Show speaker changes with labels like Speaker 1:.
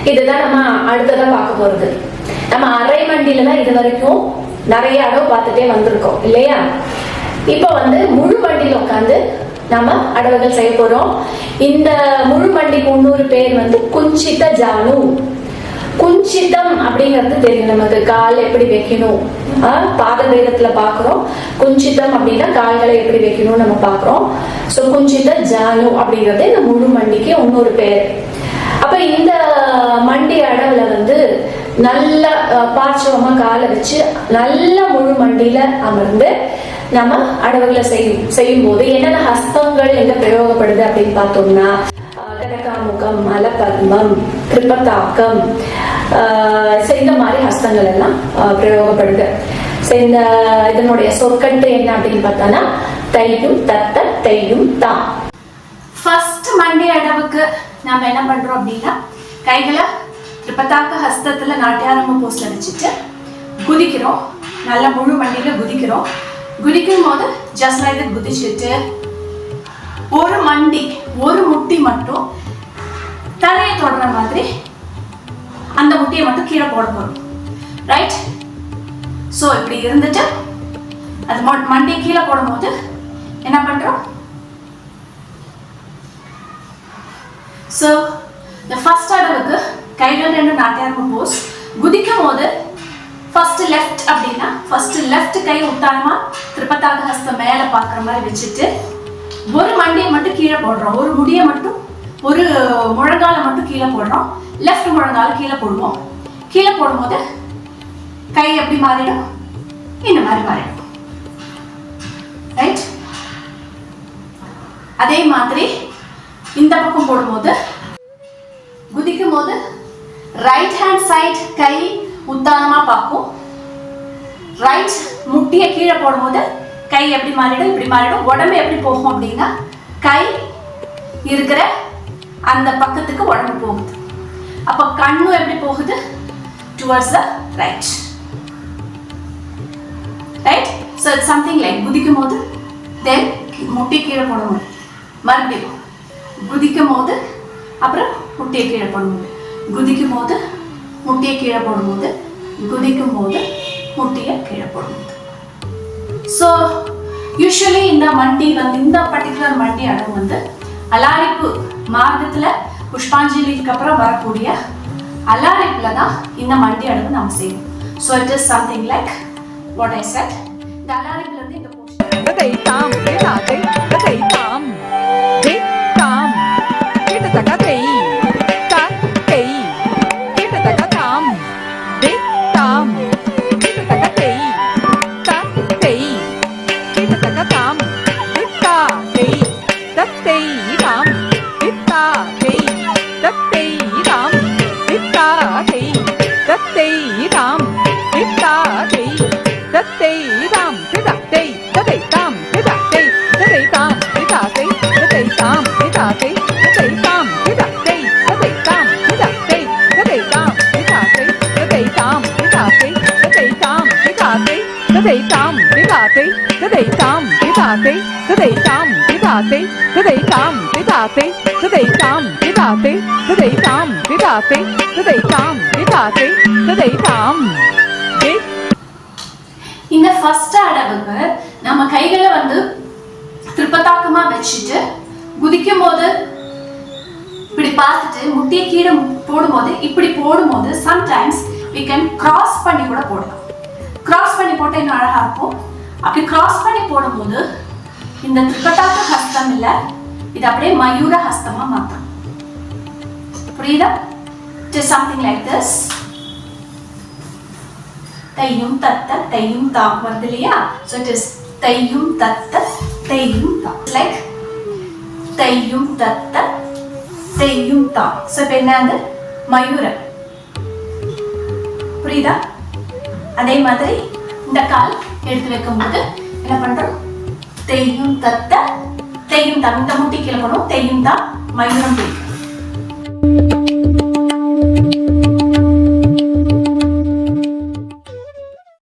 Speaker 1: இதுதான் நம்ம அடுத்ததா பார்க்க போறது. நம்ம அரை மண்டியில தான் இது வரைக்கும் நிறைய அடவு பார்த்துட்டே வந்திருக்கோம் இல்லையா? இப்போ முழு மண்டியில உட்காந்து நம்ம அடவுகள் செய்ய போறோம். இந்த முழு மண்டிக்கு இன்னொரு பேர் குஞ்சித ஜானு. குஞ்சிதம் அப்படிங்கிறது தெரியும் நமக்கு, கால் எப்படி வைக்கணும், பாத வேதத்துல பாக்குறோம். குஞ்சிதம் அப்படின்னா கால்களை எப்படி வைக்கணும் நம்ம பாக்குறோம். சோ குஞ்சித ஜானு அப்படிங்கிறது இந்த முழு மண்டிக்கு இன்னொரு பேர். அப்ப இந்த மண்டி அடவுல நல்ல பாச்சவமா காலை வச்சு நல்ல முழு மண்டியில அமர்ந்து நம்ம அடவுகளை செய்யும் போது என்னென்ன ஹஸ்தங்கள் எங்க பிரயோகப்படுது அப்படின்னு பார்த்தோம்னா கடகாமுகம், மலபத்மம், கிருபதாக்கம், இந்த மாதிரி ஹஸ்தங்கள் எல்லாம் பிரயோகப்படுது. இந்த இதனுடைய சொற்கட்டு என்ன அப்படின்னு பார்த்தோம்னா தையும் தத்த தையும் தான்.
Speaker 2: ஃபர்ஸ்ட் மண்டி அடவுக்கு நாம என்ன பண்றோம் அப்படின்னா கைகளை திரிபதாக்க ஹஸ்தத்துல நாட்டியாரம்ப போஸ்ல வச்சுட்டு குதிக்கிறோம். நல்ல முழு மண்டியில குதிக்கிறோம். குதிக்கும் போது ஜஸ்ட் லைக் தட் குதிச்சுட்டு ஒரு மண்டி ஒரு முட்டி மட்டும் தரையை தொடர மாதிரி அந்த முட்டியை மட்டும் கீழே போட போறோம். ரைட்? சோ இப்படி இருந்துட்டு அது மண்டி கீழே போடும் போது என்ன பண்றோம்? சோ இந்த ஃபர்ஸ்ட் அடவுக்கு கைகள் ரெண்டு நாட்டியாரம்ப போஸ். குதிக்கும் போது ஃபர்ஸ்ட் லெஃப்ட் அப்படின்னா ஃபர்ஸ்ட் லெஃப்ட் கை உத்தானமா திரிபதாக ஹஸ்தம் மேல பாக்குற மாதிரி வச்சுட்டு ஒரு மண்டியை மட்டும் கீழே போடுறோம். ஒரு முடியை மட்டும், ஒரு முழங்கால மட்டும் கீழே போடுறோம். லெஃப்ட் முழங்கால கீழே போடுவோம். கீழே போடும்போது கை எப்படி மாறிடும்? இந்த மாதிரி மாறிடும். ரைட்? அதே மாதிரி இந்த பக்கம் போடும்போது குதிக்கும் போது ரைட் ஹேண்ட் சைட் கை உத்தானமா பார்க்கும். ரைட் முட்டியை கீழே போடும்போது கை எப்படி மாறிடும்? இப்படி மாறிடும். உடம்பு எப்படி போகும் அப்படின்னா கை இருக்கிற அந்த பக்கத்துக்கு உடம்பு போகுது. அப்ப கண்ணும் எப்படி போகுது? Towards the right. Right? So it's something like குதிக்கும் போது தென் முட்டி கீழே போடும்போது மறுபடியும் குதிக்கும் போது அப்புறம் முட்டியை கீழே போடும்போது குதிக்கும் போது முட்டியை கீழே போடும்போது குதிக்கும் போது முட்டியை கீழே போடும்போது. ஸோ யூஸ்வலி இந்த மண்டி இந்த பர்டிகுலர் மண்டி அடவு அலாரிப்பு மார்க்கத்துல புஷ்பாஞ்சலிக்கு அப்புறம் வரக்கூடிய அலாரிப்புல தான் இந்த மண்டி அடவு நம்ம செய்வோம். So it is something like what I set. இந்த அலாரிப்புல இருந்து இந்த இந்த ஃபர்ஸ்ட் அடவுக்கு நம்ம கைகளை திரிபதாக்கமா வச்சுட்டு குதிக்கும் போது இப்படி பார்த்துட்டு முட்டியை கீழே போடும்போது இப்படி போடும்போது சம்டைம்ஸ் we can cross பண்ணி கூட போடலாம். கிராஸ் பண்ணி போட்டா இன்னும் அழகா இருக்கும். அப்படி கிராஸ் பண்ணி போடும்போது இந்த திரிபதாக ஹஸ்தம் இல்ல, இது அப்படியே மயூர ஹஸ்தமா மாத்தணும். புரியுதா? It is something like this. தையும் தத்த தையும் தாம் வருது இல்லையா? So it is தையும் தத்த தையும் தாம். Like தையும் தத்த தையும் தாம். So இப்ப என்னது? மயூர. புரியுதா? அதே மாதிரி இந்த கால் எடுத்து வைக்கும் போது என்ன பண்றோம்? தையும் தத்த தையும் தாம். இந்த முட்டி கீழே போடும். தையும் தாம் மயூரம் பிடிக்கும்.